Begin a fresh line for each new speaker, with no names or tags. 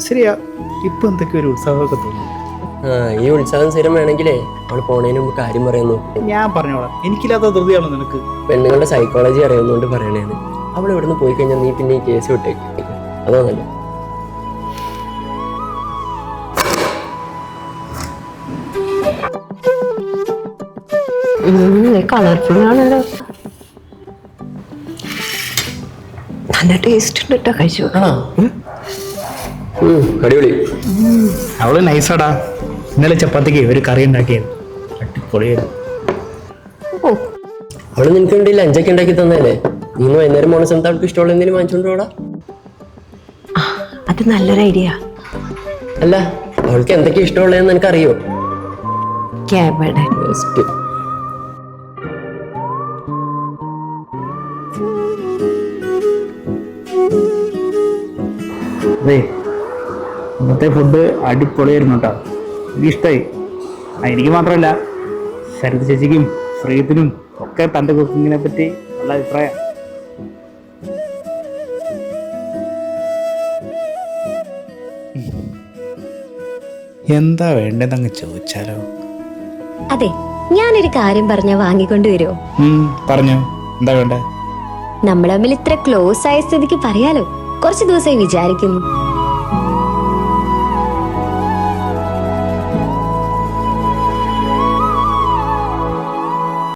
ശരിയാ, ഇപ്പൊ എന്തൊക്കെ ഒരു ഉത്സാഹമൊക്കെ തോന്നുന്നു.
ഈ ഉത്സാഹം സ്ഥിരം വേണമെങ്കിലേ അവൾ പോണേന് മുമ്പ് കാര്യം പറയുന്നു.
ഞാൻ പറഞ്ഞോളാം, എനിക്കില്ലാത്ത ധൃതിയാണോ നിനക്ക്?
പെണ്ണുങ്ങളുടെ സൈക്കോളജി അറിയുന്നതുകൊണ്ട് പറയണേന്ന്. അവൾ ഇവിടുന്ന് പോയി കഴിഞ്ഞാൽ നീ പിന്നെ ഈ കേസ് വിട്ടേക്ക്. അതോ നല്ല
കളർഫുൾ ആണല്ലോ, നല്ല ടേസ്റ്റ് ഉണ്ട് കേട്ടോ. കഴിച്ചു.
അടിപൊളി.
അവള് നൈസാടാ. ഇന്നലെ ചപ്പാത്തിക്ക് ഒരു കറി ഉണ്ടാക്കിയത് അടിപൊളിയായിരുന്നു.
അവള് നിനക്ക് വേണ്ടി ലഞ്ചൊക്കെ ഉണ്ടാക്കി തന്നല്ലേ? നീ വൈകുന്നേരം പോണ സമയത്ത് അവൾക്ക് ഇഷ്ടമുള്ള എന്തെങ്കിലും വാങ്ങിച്ചോണ്ടോടാ.
അത് നല്ലൊരു ഐഡിയ.
അല്ല, അവൾക്ക് എന്തൊക്കെ ഇഷ്ടമുള്ളതെന്ന് നിനക്കറിയോ?
ക്യാബേഡ്.
ബെസ്റ്റ്.
അതെ, ഇന്നത്തെ ഫുഡ് അടിപൊളിയായിരുന്നു കേട്ടോ. എനിക്ക് ഇഷ്ടമായി. എനിക്ക് മാത്രമല്ല, ശരത് ചേച്ചിക്കും ശ്രീത്തിനും ഒക്കെ തൻ്റെ കുക്കിങ്ങിനെ പറ്റി നല്ല അഭിപ്രായം. എന്താ വേണ്ടതെന്ന് ചോദിച്ചാലോ?
അതെ, ഞാനൊരു കാര്യം പറഞ്ഞ വാങ്ങിക്കൊണ്ടുവരുമോ?
പറഞ്ഞോ, എന്താ വേണ്ടേ?
നമ്മൾ തമ്മിൽ ഇത്ര ക്ലോസ് ആയ സ്ഥിതിക്ക് പറയാലോ. കുറച്ച് ദിവസമായി വിചാരിക്കുന്നു.